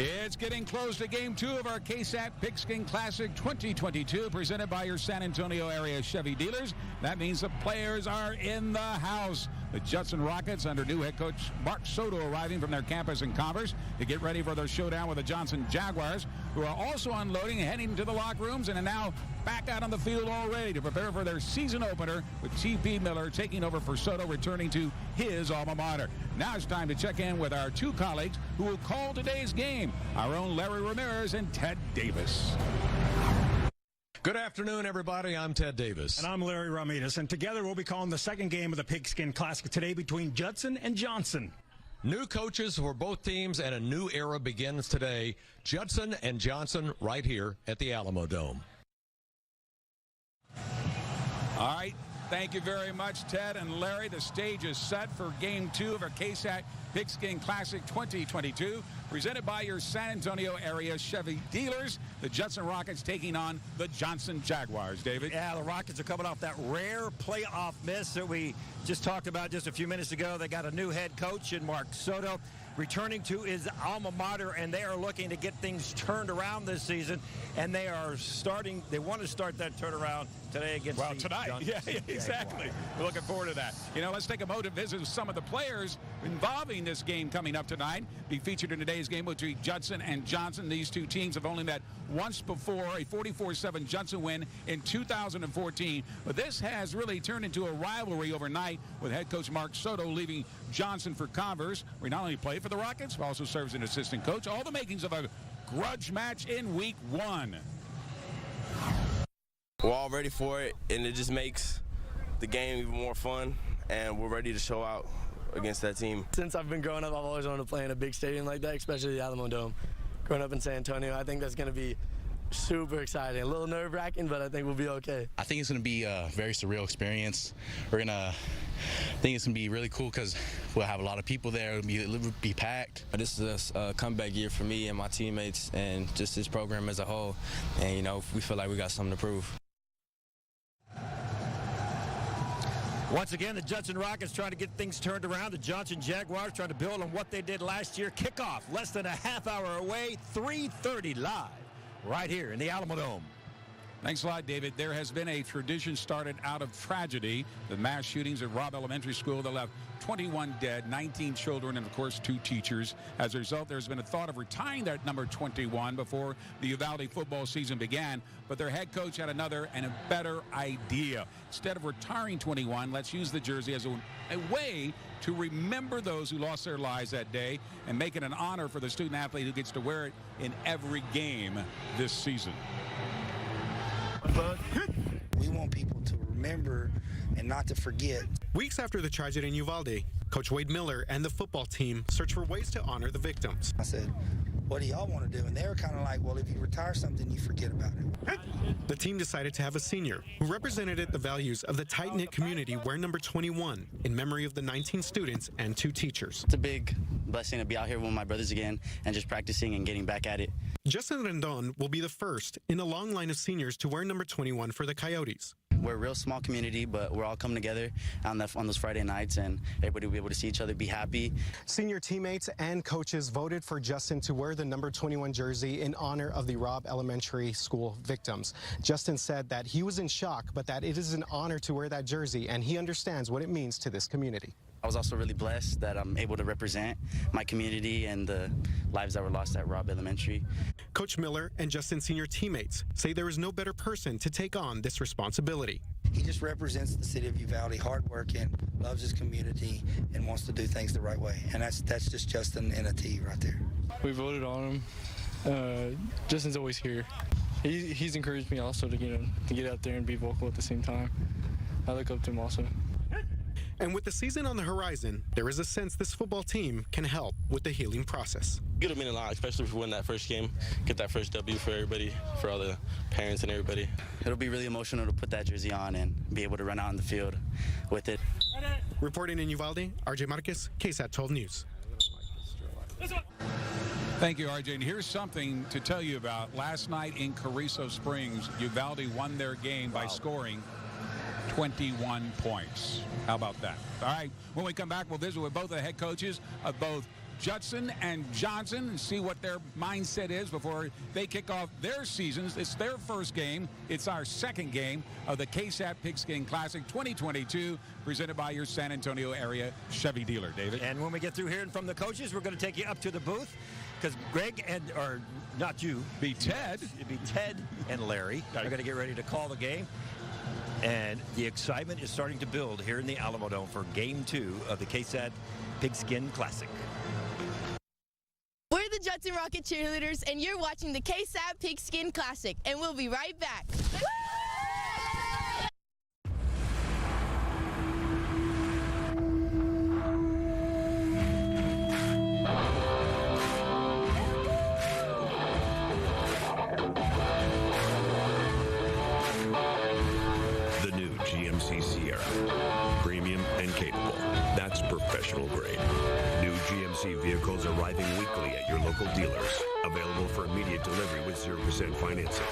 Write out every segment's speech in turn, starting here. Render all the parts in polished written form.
It's getting close to Game 2 of our KSAT Pigskin Classic 2022, presented by your San Antonio area Chevy dealers. That means the players are in the house. The Judson Rockets, under new head coach Mark Soto, arriving from their campus in Converse to get ready for their showdown with the Johnson Jaguars, who are also unloading and heading to the locker rooms and are now back out on the field already to prepare for their season opener, with T.P. Miller taking over for Soto, returning to his alma mater. Now it's time to check in with our two colleagues who will call today's game, our own Larry Ramirez and Ted Davis. Good afternoon, everybody. I'm Ted Davis. And I'm Larry Ramirez. And together we'll be calling the second game of the Pigskin Classic today between Judson and Johnson. New coaches for both teams, and a new era begins today. Judson and Johnson right here at the Alamo Dome. All right. Thank you very much, Ted and Larry. The stage is set for Game 2 of our KSAT Pigskin Classic 2022, presented by your San Antonio area Chevy dealers. The Judson Rockets taking on the Johnson Jaguars. David? Yeah, the Rockets are coming off that rare playoff miss that we just talked about just a few minutes ago. They got a new head coach in Mark Soto, returning to his alma mater, and they are looking to get things turned around this season. And they want to start that turnaround today against tonight. Johnson. Yeah, exactly. We're looking forward to that. You know, let's take a moment to visit some of the players involving this game coming up tonight. Be featured in today's game between Judson and Johnson. These two teams have only met once before, a 44-7 Judson win in 2014. But this has really turned into a rivalry overnight, with head coach Mark Soto leaving Johnson for Converse, where he not only played for the Rockets, but also serves as an assistant coach. All the makings of a grudge match in week 1. We're all ready for it, and it just makes the game even more fun, and we're ready to show out against that team. Since I've been growing up, I've always wanted to play in a big stadium like that, especially the Alamo Dome. Growing up in San Antonio, I think that's going to be super exciting. A little nerve-wracking, but I think we'll be okay. I think it's going to be a very surreal experience. I think it's going to be really cool because we'll have a lot of people there. It'll be packed. This is a comeback year for me and my teammates and just this program as a whole. And, you know, we feel like we got something to prove. Once again, the Judson Rockets trying to get things turned around. The Johnson Jaguars trying to build on what they did last year. Kickoff less than a half hour away, 3:30 live, right here in the Alamo Dome. Thanks a lot, David. There has been a tradition started out of tragedy, the mass shootings at Robb Elementary School that left 21 dead, 19 children, and of course 2 teachers. As a result, there's been a thought of retiring that number 21 before the Uvalde football season began, but their head coach had another and a better idea. Instead of retiring 21, let's use the jersey as a way to remember those who lost their lives that day and make it an honor for the student athlete who gets to wear it in every game this season. We want people to remember and not to forget. Weeks after the tragedy in Uvalde, Coach Wade Miller and the football team searched for ways to honor the victims. I said, what do y'all want to do? And they were kind of like, well, if you retire something, you forget about it. The team decided to have a senior who represented the values of the tight-knit community wear number 21 in memory of the 19 students and 2 teachers. It's a big blessing to be out here with my brothers again and just practicing and getting back at it. Justin Rendon will be the first in a long line of seniors to wear number 21 for the Coyotes. We're a real small community, but we're all coming together on those Friday nights, and everybody will be able to see each other, be happy. Senior teammates and coaches voted for Justin to wear the number 21 jersey in honor of the Robb Elementary School victims. Justin said that he was in shock, but that it is an honor to wear that jersey, and he understands what it means to this community. I was also really blessed that I'm able to represent my community and the lives that were lost at Robb Elementary. Coach Miller and Justin's senior teammates say there is no better person to take on this responsibility. He just represents the city of Uvalde, hardworking, loves his community, and wants to do things the right way. And that's just Justin in a T right there. We voted on him. Justin's always here. He's encouraged me also to get out there and be vocal at the same time. I look up to him also. And with the season on the horizon, there is a sense this football team can help with the healing process. It would mean a lot, especially if we win that first game, get that first W for everybody, for all the parents and everybody. It'll be really emotional to put that jersey on and be able to run out in the field with it. Reporting in Uvalde, RJ Marquez, KSAT 12 News. Thank you, RJ. And here's something to tell you about. Last night in Carrizo Springs, Uvalde won their game by scoring 21 points. How about that? All right, when we come back, we'll visit with both the head coaches of both Judson and Johnson and see what their mindset is before they kick off their seasons. It's their first game. It's our second game of the KSAT Pigskin Classic 2022, presented by your San Antonio area Chevy dealer, David. And when we get through hearing from the coaches, we're going to take you up to the booth because Greg or not you. Be Ted. It'd be Ted and Larry are going to get ready to call the game. And the excitement is starting to build here in the Alamo Dome for Game 2 of the KSAT Pigskin Classic. We're the Judson Rocket cheerleaders, and you're watching the KSAT Pigskin Classic, and we'll be right back. The new GMC Sierra. Premium and capable. That's professional grade. New GMC vehicles arriving weekly at your local dealers. Available for immediate delivery with 0% financing.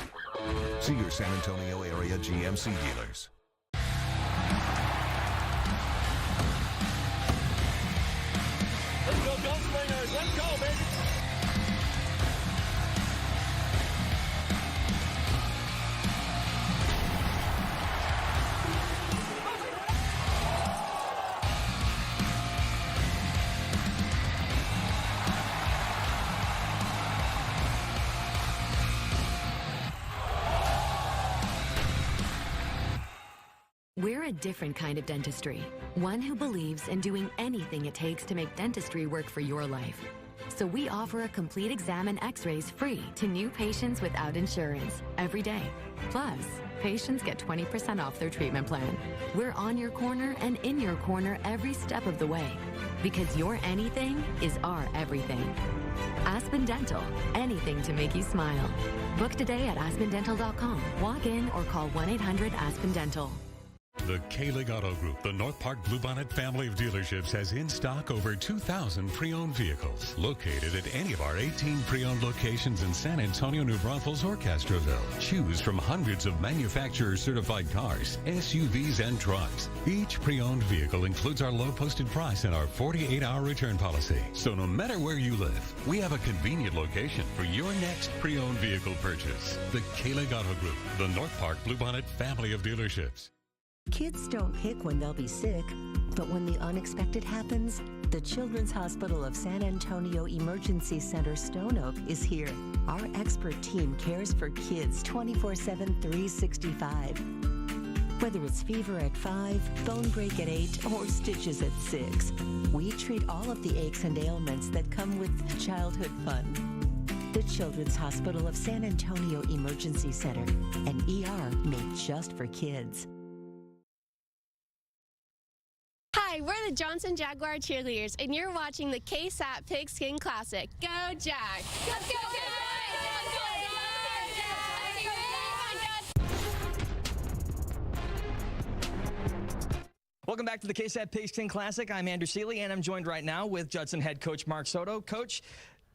See your San Antonio area GMC dealers. Let's go, Gunslingers. Let's go, baby. We're a different kind of dentistry, one who believes in doing anything it takes to make dentistry work for your life. So we offer a complete exam and x-rays free to new patients without insurance every day. Plus, patients get 20% off their treatment plan. We're on your corner and in your corner every step of the way, because your anything is our everything. Aspen Dental, anything to make you smile. Book today at aspendental.com. Walk in or call 1-800-ASPEN-DENTAL. The K-Lig Auto Group, the North Park Bluebonnet family of dealerships, has in stock over 2,000 pre-owned vehicles located at any of our 18 pre-owned locations in San Antonio, New Braunfels, or Castroville. Choose from hundreds of manufacturer-certified cars, SUVs, and trucks. Each pre-owned vehicle includes our low posted price and our 48-hour return policy. So no matter where you live, we have a convenient location for your next pre-owned vehicle purchase. The K-Lig Auto Group, the North Park Bluebonnet family of dealerships. Kids don't pick when they'll be sick, but when the unexpected happens, the Children's Hospital of San Antonio Emergency Center Stone Oak is here. Our expert team cares for kids 24/7, 365. Whether it's fever at 5, bone break at 8, or stitches at 6, we treat all of the aches and ailments that come with childhood fun. The Children's Hospital of San Antonio Emergency Center, an ER made just for kids. Hi, we're the Johnson Jaguar cheerleaders, and you're watching the KSAT Pigskin Classic. Go Jag! Let's go, Welcome back to the KSAT Pigskin Classic. I'm Andrew Seeley, and I'm joined right now with Judson head coach Mark Soto. Coach,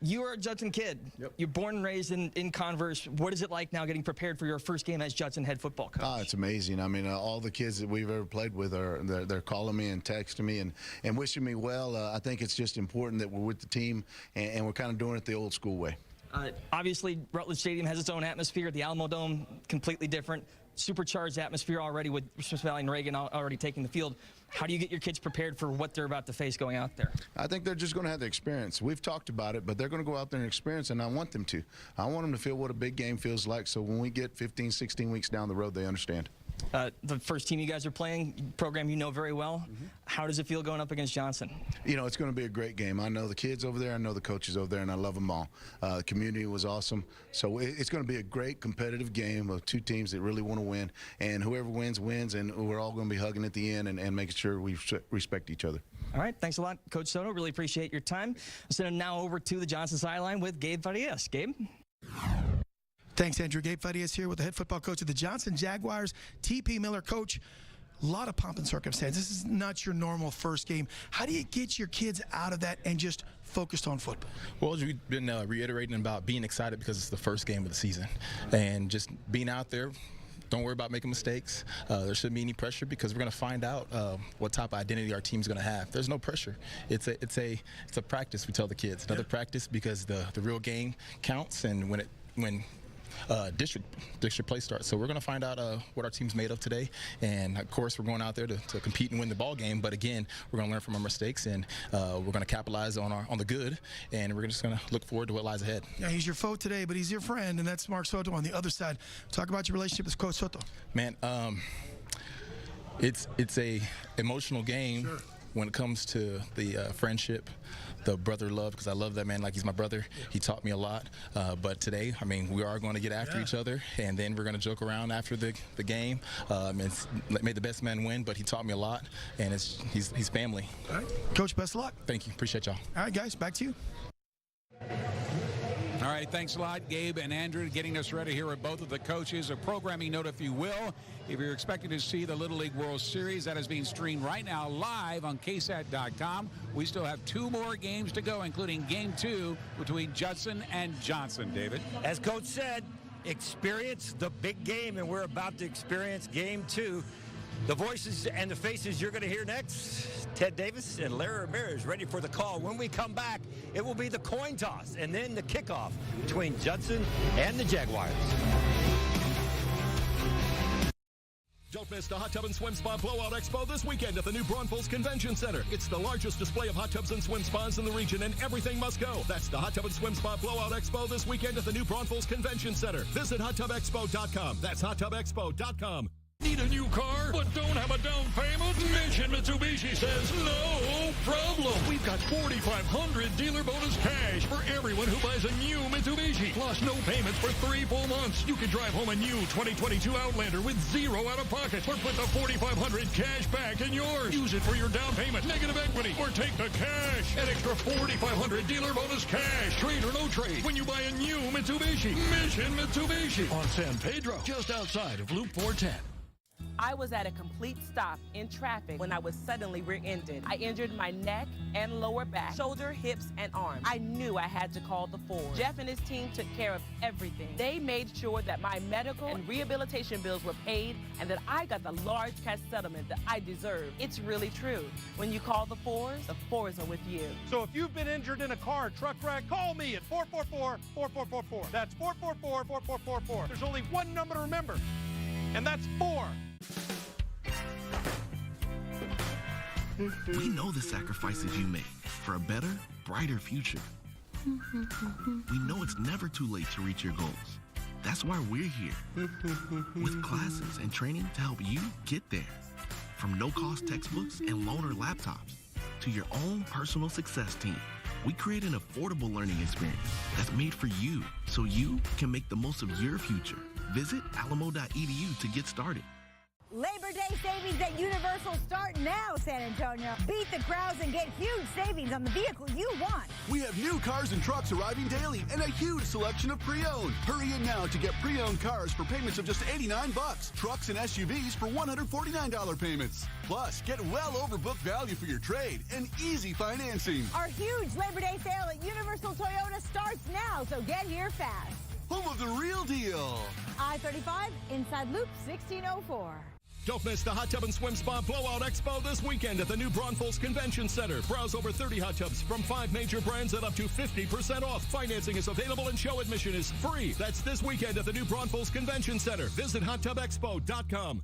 you are a Judson kid. Yep. You're born and raised in Converse. What is it like now getting prepared for your first game as Judson head football coach? It's amazing. I mean, all the kids that we've ever played with they're calling me and texting me and wishing me well. I think it's just important that we're with the team and we're kind of doing it the old school way. Obviously, Rutledge Stadium has its own atmosphere. The Alamo Dome, completely different. Supercharged atmosphere already with Smith Valley and Reagan already taking the field. How do you get your kids prepared for what they're about to face going out there? I think they're just going to have the experience. We've talked about it, but they're going to go out there and experience, and I want them to. I want them to feel what a big game feels like, so when we get 15, 16 weeks down the road, they understand. The first team you guys are playing, program you know very well. Mm-hmm. How does it feel going up against Johnson? You know, it's going to be a great game. I know the kids over there, I know the coaches over there, and I love them all. The community was awesome. So it's going to be a great competitive game of two teams that really want to win, and whoever wins, wins, and we're all going to be hugging at the end and making sure we respect each other. All right, thanks a lot, Coach Soto. Really appreciate your time. Send it now over to the Johnson sideline with Gabe Farias. Gabe? Thanks, Andrew. Gabe Farias here with the head football coach of the Johnson Jaguars, T.P. Miller. Coach, a lot of pomp and circumstance. This is not your normal first game. How do you get your kids out of that and just focused on football? Well, we've been reiterating about being excited because it's the first game of the season and just being out there, don't worry about making mistakes. There shouldn't be any pressure because we're going to find out what type of identity our team's going to have. There's no pressure. It's a practice. We tell the kids another practice because the real game counts, and when district play starts. So we're going to find out what our team's made of today, and of course we're going out there to compete and win the ball game. But again, we're going to learn from our mistakes, and we're going to capitalize on the good, and we're just going to look forward to what lies ahead. Yeah, he's your foe today, but he's your friend, and that's Mark Soto on the other side. Talk about your relationship with Coach Soto. Man, it's a emotional game. Sure. When it comes to the friendship, the brother love, because I love that man like he's my brother. He taught me a lot. But today, I mean, we are going to get after each other, and then we're going to joke around after the game. May the best man win, but he taught me a lot, and he's family. All right. Coach, best of luck. Thank you. Appreciate y'all. All right, guys, back to you. All right, thanks a lot, Gabe and Andrew, getting us ready here with both of the coaches. A programming note, if you will. If you're expecting to see the Little League World Series, that is being streamed right now live on KSAT.com. We still have 2 more games to go, including Game 2 between Judson and Johnson, David. As Coach said, experience the big game, and we're about to experience Game 2. The voices and the faces you're going to hear next, Ted Davis and Larry Ramirez, ready for the call. When we come back, it will be the coin toss and then the kickoff between Judson and the Jaguars. Don't miss the Hot Tub and Swim Spa Blowout Expo this weekend at the new Braunfels Convention Center. It's the largest display of hot tubs and swim spas in the region, and everything must go. That's the Hot Tub and Swim Spa Blowout Expo this weekend at the new Braunfels Convention Center. Visit hottubexpo.com. That's hottubexpo.com. Need a new car, but don't have a down payment? Mission Mitsubishi says no problem. We've got $4,500 dealer bonus cash for everyone who buys a new Mitsubishi. Plus no payments for 3 full months. You can drive home a new 2022 Outlander with 0 out of pocket, or put the $4,500 cash back in yours. Use it for your down payment, negative equity, or take the cash. An extra $4,500 dealer bonus cash. Trade or no trade when you buy a new Mitsubishi. Mission Mitsubishi on San Pedro, just outside of Loop 410. I was at a complete stop in traffic when I was suddenly rear-ended. I injured my neck and lower back, shoulder, hips, and arms. I knew I had to call the Ford. Jeff and his team took care of everything. They made sure that my medical and rehabilitation bills were paid and that I got the large cash settlement that I deserved. It's really true. When you call the Fords are with you. So if you've been injured in a car, truck wreck, call me at 444-4444. That's 444-4444. There's only one number to remember, and that's 4. We know the sacrifices you make for a better, brighter future. We know it's never too late to reach your goals. That's why we're here with classes and training to help you get there. From no-cost textbooks and loaner laptops to your own personal success team, we create an affordable learning experience that's made for you so you can make the most of your future. Visit alamo.edu to get started. Labor Day savings at Universal start now, San Antonio. Beat the crowds and get huge savings on the vehicle you want. We have new cars and trucks arriving daily and a huge selection of pre-owned. Hurry in now to get pre-owned cars for payments of just $89. Trucks and SUVs for $149 payments. Plus, get well over book value for your trade and easy financing. Our huge Labor Day sale at Universal Toyota starts now, so get here fast. Home of the real deal. I-35, inside Loop 1604. Don't miss the Hot Tub and Swim Spa Blowout Expo this weekend at the new Braunfels Convention Center. Browse over 30 hot tubs from 5 major brands at up to 50% off. Financing is available and show admission is free. That's this weekend at the new Braunfels Convention Center. Visit hottubexpo.com.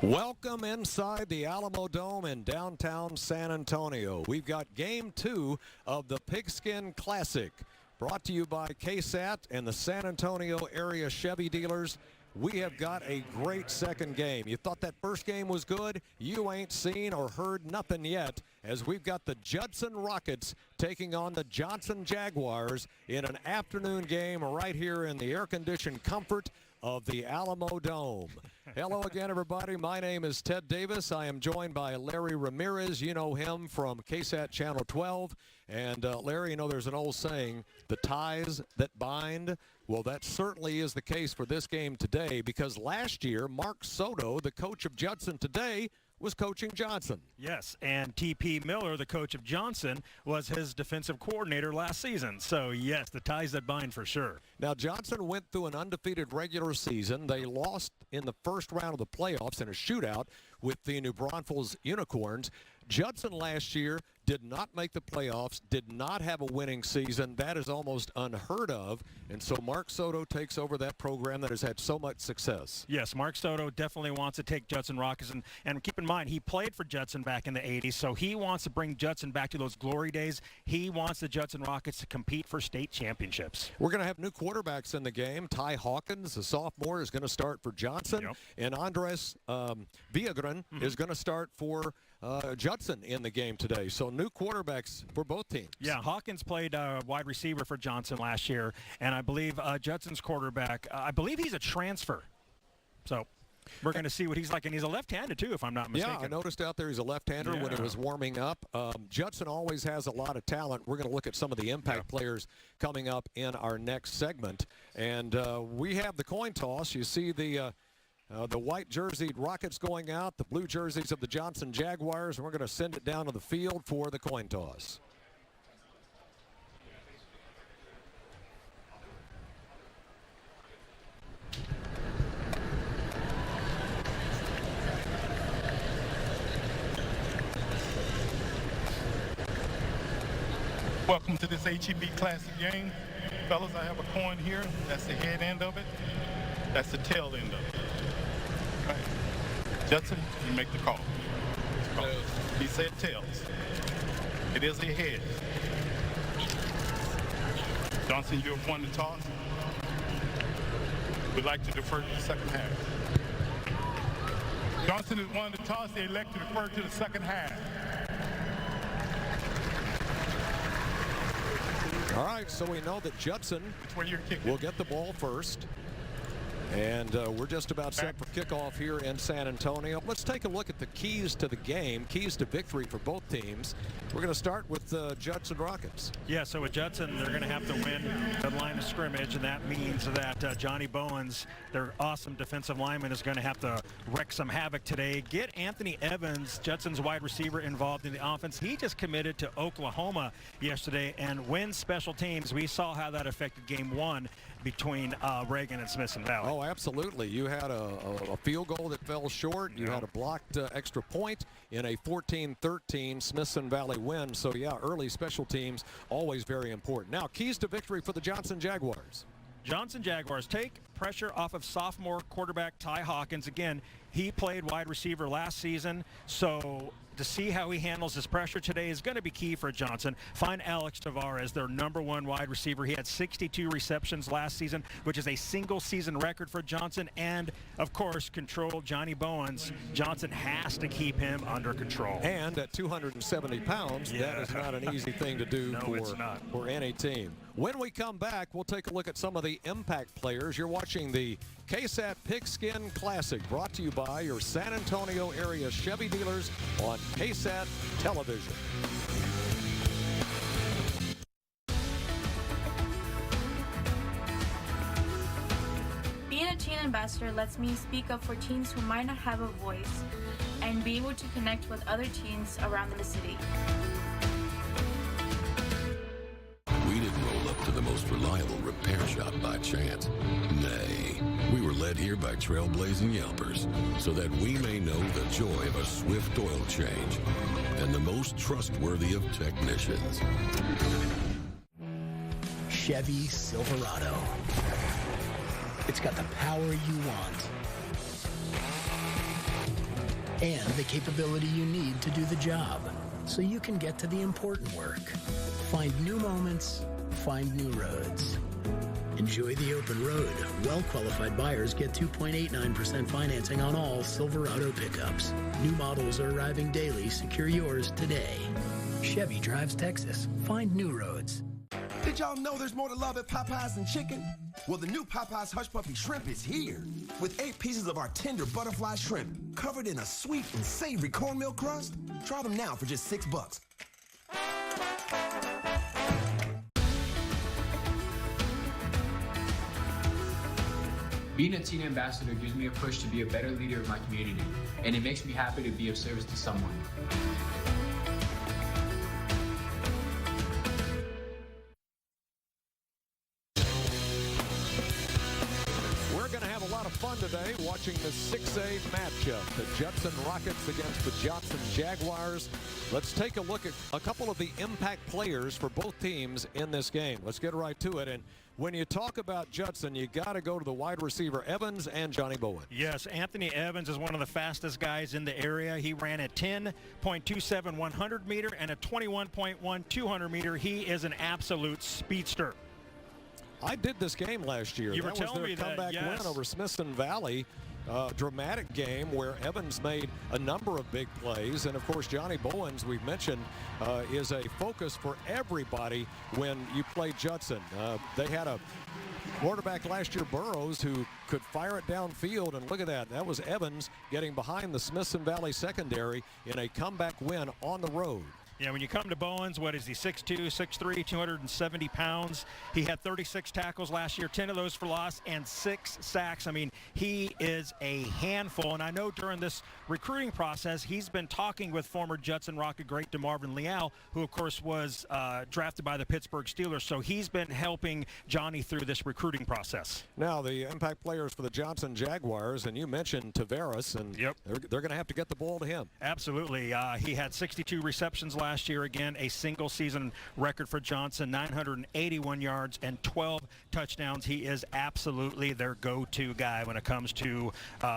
Welcome inside the Alamo Dome in downtown San Antonio. We've got Game 2 of the Pigskin Classic, brought to you by KSAT and the San Antonio area Chevy dealers. We have got a great second game. You thought that first game was good? You ain't seen or heard nothing yet, as we've got the Judson Rockets taking on the Johnson Jaguars in an afternoon game right here in the air-conditioned comfort of the Alamo Dome. Hello again, everybody. My name is Ted Davis. I am joined by Larry Ramirez. You know him from KSAT Channel 12. And Larry, you know there's an old saying, the ties that bind. Well, that certainly is the case for this game today, because last year, Mark Soto, the coach of Judson today, was coaching Johnson. Yes, and T.P. Miller, the coach of Johnson, was his defensive coordinator last season. So, yes, the ties that bind for sure. Now, Johnson went through an undefeated regular season. They lost in the first round of the playoffs in a shootout with the New Braunfels Unicorns. Judson last year did not make the playoffs, did not have a winning season. That is almost unheard of. And so Mark Soto takes over that program that has had so much success. Yes, Mark Soto definitely wants to take Judson Rockets. And keep in mind, he played for Judson back in the 80s, so he wants to bring Judson back to those glory days. He wants the Judson Rockets to compete for state championships. We're going to have new quarterbacks in the game. Ty Hawkins, the sophomore, is going to start for Johnson. Yep. And Andres Villagran is going to start for Judson in the game today. So new quarterbacks for both teams. Yeah, Hawkins played wide receiver for Johnson last year, and I believe Judson's quarterback, I believe he's a transfer. So we're going to see what he's like, and he's a left-handed too, if I'm not mistaken. Yeah, I noticed out there he's a left-hander when he was warming up. Judson always has a lot of talent. We're going to look at some of the impact players coming up in our next segment. And we have the coin toss. You see the white jerseyed Rockets going out, the blue jerseys of the Johnson Jaguars, and we're going to send it down to the field for the coin toss. Welcome to this HEB Classic game. Fellas, I have a coin here. That's the head end of it. That's the tail end of it. Right. Judson, you make the call. He said tails. It is a head. Johnson, you have won the toss. We'd like to defer to the second half. Johnson has won the toss. They elect to defer to the second half. All right, so we know that Judson will get the ball first. And we're just about set for kickoff here in San Antonio. Let's take a look at the keys to the game, keys to victory for both teams. We're going to start with Judson Rockets. Yeah, so with Judson, they're going to have to win the line of scrimmage, and that means that Johnny Bowens, their awesome defensive lineman, is going to have to wreak some havoc today. Get Anthony Evans, Judson's wide receiver, involved in the offense. He just committed to Oklahoma yesterday and wins special teams. We saw how that affected game one between Reagan and Smithson Valley. Oh, absolutely. You had a field goal that fell short. You had a blocked extra point in a 14-13 Smithson Valley win. So, yeah, early special teams, always very important. Now, keys to victory for the Johnson Jaguars. Johnson Jaguars take pressure off of sophomore quarterback Ty Hawkins. Again, he played wide receiver last season, so to see how he handles his pressure today is going to be key for Johnson. Find Alex Tavares, their #1 wide receiver. He had 62 receptions last season, which is a single season record for Johnson. And, of course, control Johnny Bowens. Johnson has to keep him under control. And at 270 pounds, that is not an easy thing to do for any team. When we come back, we'll take a look at some of the impact players. You're watching the KSAT Pigskin Classic, brought to you by your San Antonio area Chevy dealers on KSAT Television. Being a teen ambassador lets me speak up for teens who might not have a voice and be able to connect with other teens around the city. We didn't roll up to the most reliable repair shop by chance. Nay, we were led here by trailblazing Yelpers so that we may know the joy of a swift oil change and the most trustworthy of technicians. Chevy Silverado. It's got the power you want and the capability you need to do the job so you can get to the important work. Find new moments, find new roads. Enjoy the open road. Well-qualified buyers get 2.89% financing on all Silverado pickups. New models are arriving daily. Secure yours today. Chevy drives Texas. Find new roads. Did y'all know there's more to love at Popeyes than chicken? Well, the new Popeyes Hush Puppy Shrimp is here. With 8 pieces of our tender butterfly shrimp covered in a sweet and savory cornmeal crust. Try them now for just $6. Being a teen ambassador gives me a push to be a better leader of my community, and it makes me happy to be of service to someone. We're going to have a lot of fun today watching the 6A matchup, the Judson Rockets against the Judson Jaguars. Let's take a look at a couple of the impact players for both teams in this game. Let's get right to it. And when you talk about Judson, you got to go to the wide receiver Evans and Johnny Bowen. Yes, Anthony Evans is one of the fastest guys in the area. He ran a 10.27 100 meter and a 21.1 200 meter. He is an absolute speedster. I did this game last year. You were That was telling their me that, comeback yes. win over Smithson Valley. Dramatic game where Evans made a number of big plays, and of course Johnny Bowens, we've mentioned, is a focus for everybody when you play Judson. They had a quarterback last year, Burrows, who could fire it downfield, and look at that. That was Evans getting behind the Smithson Valley secondary in a comeback win on the road. Yeah, when you come to Bowens, what is he, 6'2", 6'3", 270 pounds. He had 36 tackles last year, 10 of those for loss, and 6 sacks. I mean, he is a handful. And I know during this recruiting process, he's been talking with former Judson Rocket great DeMarvin Leal, who, of course, was drafted by the Pittsburgh Steelers. So he's been helping Johnny through this recruiting process. Now, the impact players for the Johnson Jaguars, and you mentioned Tavares, and they're going to have to get the ball to him. Absolutely. He had 62 receptions last year, again a single season record for Johnson, 981 yards and 12 touchdowns. He is absolutely their go-to guy when it comes to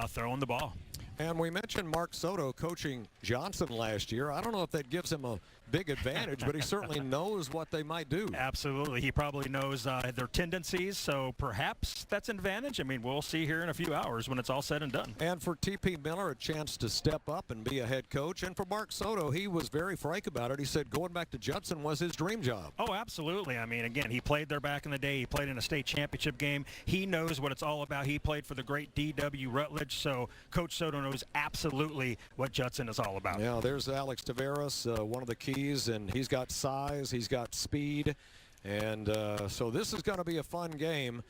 throwing the ball. And we mentioned Mark Soto coaching Johnson last year. I don't know if that gives him a big advantage, but he certainly knows what they might do. Absolutely. He probably knows their tendencies, so perhaps that's an advantage. I mean, we'll see here in a few hours when it's all said and done. And for T.P. Miller, a chance to step up and be a head coach. And for Mark Soto, he was very frank about it. He said going back to Judson was his dream job. Oh, absolutely. I mean, again, he played there back in the day. He played in a state championship game. He knows what it's all about. He played for the great D.W. Rutledge, so Coach Soto knows absolutely what Judson is all about. Yeah, there's Alex Tavares, one of the keys, and he's got size, he's got speed, and so this is going to be a fun game.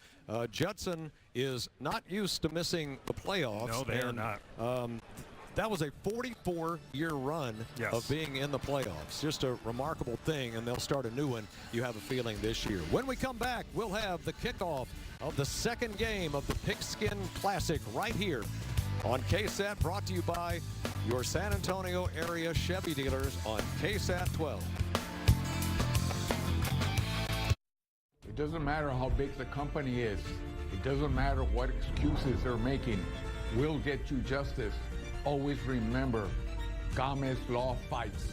Judson is not used to missing the playoffs. No, they are not. That was a 44-year run of being in the playoffs. Just a remarkable thing, and they'll start a new one, you have a feeling, this year. When we come back, we'll have the kickoff of the second game of the Pigskin Classic right here on KSAT, brought to you by your San Antonio area Chevy dealers on KSAT 12. It doesn't matter how big the company is. It doesn't matter what excuses they're making. We'll get you justice. Always remember, Gomez Law fights.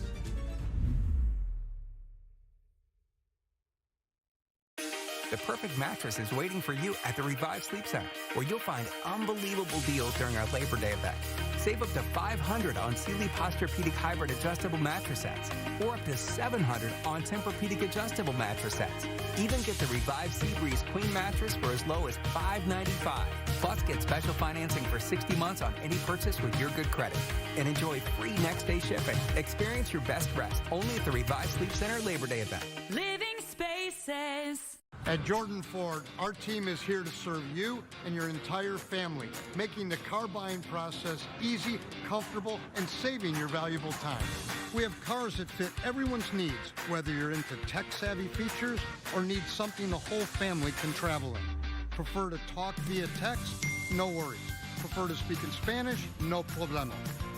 The perfect mattress is waiting for you at the Revive Sleep Center, where you'll find unbelievable deals during our Labor Day event. Save up to $500 on Sealy Posturepedic Hybrid adjustable mattress sets, or up to $700 on Tempur-Pedic adjustable mattress sets. Even get the Revive Seabreeze Queen mattress for as low as $595. Plus, get special financing for 60 months on any purchase with your good credit. And enjoy free next-day shipping. Experience your best rest only at the Revive Sleep Center Labor Day event. Living Spaces. At Jordan Ford, our team is here to serve you and your entire family, making the car buying process easy, comfortable, and saving your valuable time. We have cars that fit everyone's needs, whether you're into tech-savvy features or need something the whole family can travel in. Prefer to talk via text? No worries. Prefer to speak in Spanish? No problema.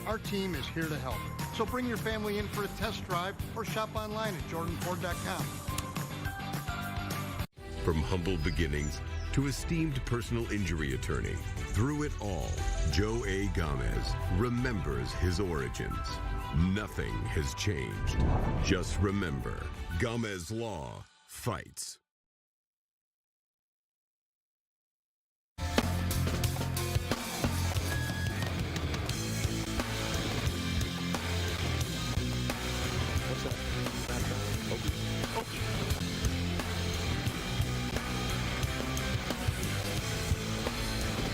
Our team is here to help. So bring your family in for a test drive or shop online at jordanford.com. From humble beginnings to esteemed personal injury attorney, through it all, Joe A. Gomez remembers his origins. Nothing has changed. Just remember, Gomez Law fights. What's that?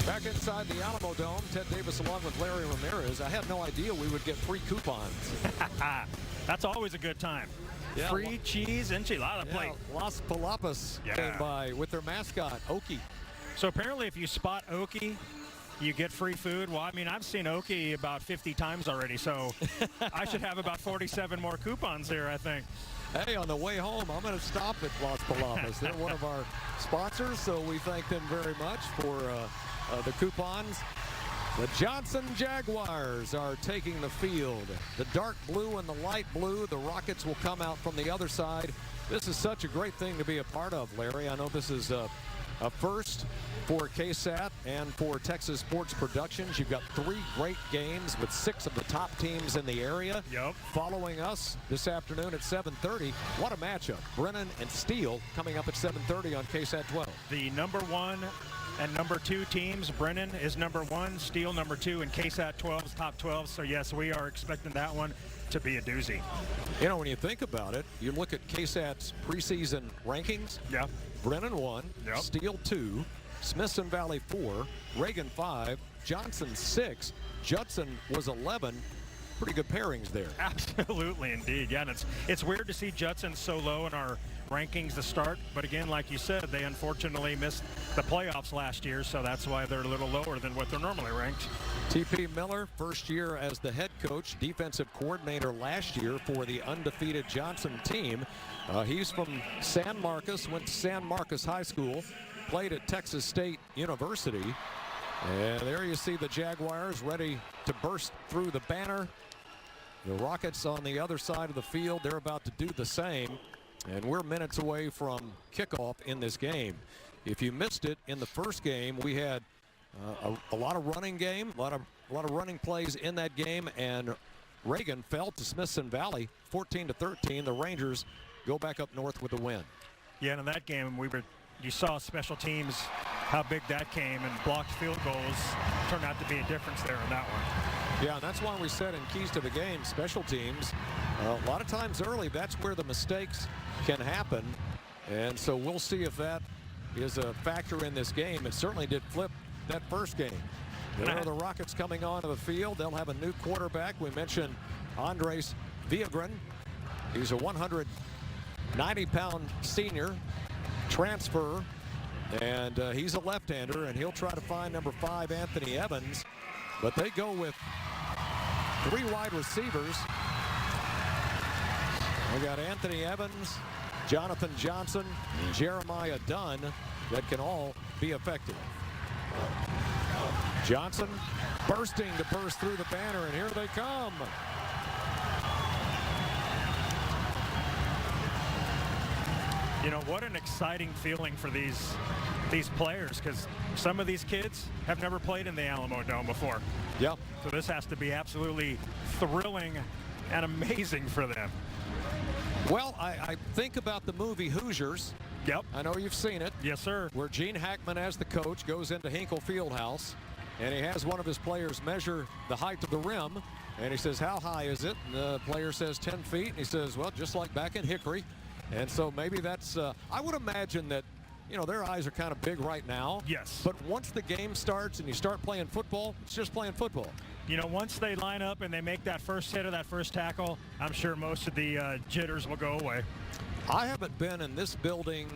Back inside the Alamo Dome, Ted Davis along with Larry Ramirez. I had no idea we would get free coupons. That's always a good time. Yeah, free cheese enchilada plate. Las Palapas came by with their mascot, Okie. So apparently if you spot Okie, you get free food. Well, I mean, I've seen Okie about 50 times already, so I should have about 47 more coupons here, I think. Hey, on the way home, I'm going to stop at Las Palamas. They're one of our sponsors, so we thank them very much for the coupons. The Johnson Jaguars are taking the field. The dark blue and the light blue. The Rockets will come out from the other side. This is such a great thing to be a part of, Larry. I know this is a first for KSAT and for Texas Sports Productions. You've got 3 great games with 6 of the top teams in the area. Yep. Following us this afternoon at 7:30. What a matchup. Brennan and Steele coming up at 7:30 on KSAT 12. The number 1 and number 2 teams. Brennan is number 1, Steele number 2, and KSAT 12's top 12. So, yes, we are expecting that one to be a doozy. You know, when you think about it, you look at KSAT's preseason rankings. Yeah. Brennan 1, yep. Steele 2, Smithson Valley 4, Reagan 5, Johnson 6, Judson was 11. Pretty good pairings there. Absolutely, indeed. Yeah, and it's weird to see Judson so low in our rankings to start. But again, like you said, they unfortunately missed the playoffs last year, so that's why they're a little lower than what they're normally ranked. T.P. Miller, first year as the head coach, defensive coordinator last year for the undefeated Johnson team. He's from San Marcos, went to San Marcos High School, played at Texas State University. And there you see the Jaguars ready to burst through the banner. The Rockets on the other side of the field, they're about to do the same. And we're minutes away from kickoff in this game. If you missed it in the first game, we had a lot of running game, a lot of running plays in that game, and Reagan fell to Smithson Valley 14-13. The Rangers go back up north with the win. Yeah, and in that game, you saw special teams, how big that came, and blocked field goals turned out to be a difference there in that one. Yeah, and that's why we said in keys to the game, special teams, a lot of times early, that's where the mistakes can happen. And so we'll see if that is a factor in this game. It certainly did flip that first game. There are the Rockets coming onto the field. They'll have a new quarterback. We mentioned Andres Villagran. He's a 190-pound senior transfer, and he's a left-hander, and he'll try to find number 5, Anthony Evans. But they go with 3 wide receivers. We got Anthony Evans, Jonathan Johnson, and Jeremiah Dunn that can all be effective. Johnson bursting to burst through the banner, and here they come. You know, what an exciting feeling for these players, because some of these kids have never played in the Alamo Dome before. Yep. So this has to be absolutely thrilling and amazing for them. Well, I think about the movie Hoosiers. Yep. I know you've seen it. Yes, sir. Where Gene Hackman, as the coach, goes into Hinkle Fieldhouse, and he has one of his players measure the height of the rim, and he says, how high is it? And the player says 10 feet, and he says, well, just like back in Hickory. And so maybe that's, I would imagine that, you know, their eyes are kind of big right now. Yes. But once the game starts and you start playing football, it's just playing football. You know, once they line up and they make that first hit or that first tackle, I'm sure most of the jitters will go away. I haven't been in this building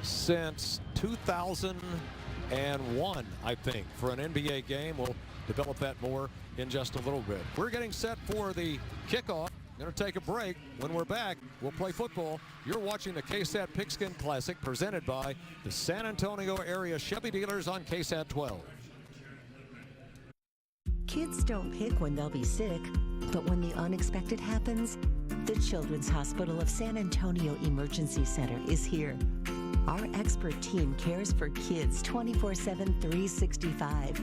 since 2001, I think, for an NBA game. We'll develop that more in just a little bit. We're getting set for the kickoff. Going to take a break. When we're back, we'll play football. You're watching the KSAT Pigskin Classic presented by the San Antonio area Chevy dealers on KSAT 12. Kids don't pick when they'll be sick, but when the unexpected happens, the Children's Hospital of San Antonio Emergency Center is here. Our expert team cares for kids 24/7, 365.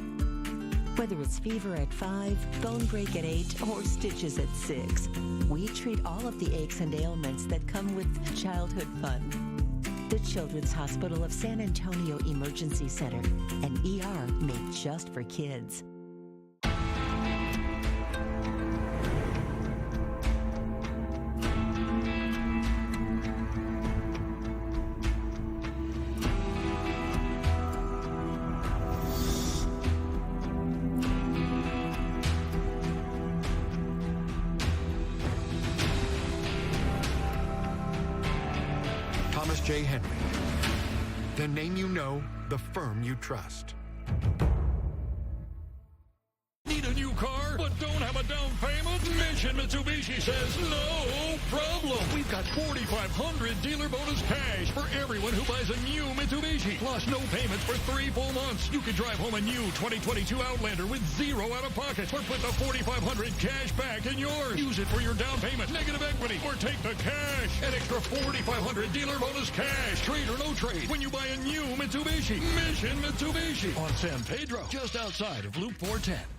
Whether it's fever at 5, bone break at 8, or stitches at 6, we treat all of the aches and ailments that come with childhood fun. The Children's Hospital of San Antonio Emergency Center, an ER made just for kids. J. Henry. The name you know the firm you trust. Need a new car, but don't have a down payment? Mission Mitsubishi says no problem. We've got 4,500 dealer bonus cash for everyone who buys a new Mitsubishi. Plus no payments for 3 full months. You can drive home a new 2022 Outlander with zero out of pocket, or put the 4,500 cash back in yours. Use it for your down payment, negative equity, or take the cash. An extra 4,500 dealer bonus cash, trade or no trade, when you buy a new Mitsubishi. Mission Mitsubishi on San Pedro, just outside of Loop 410.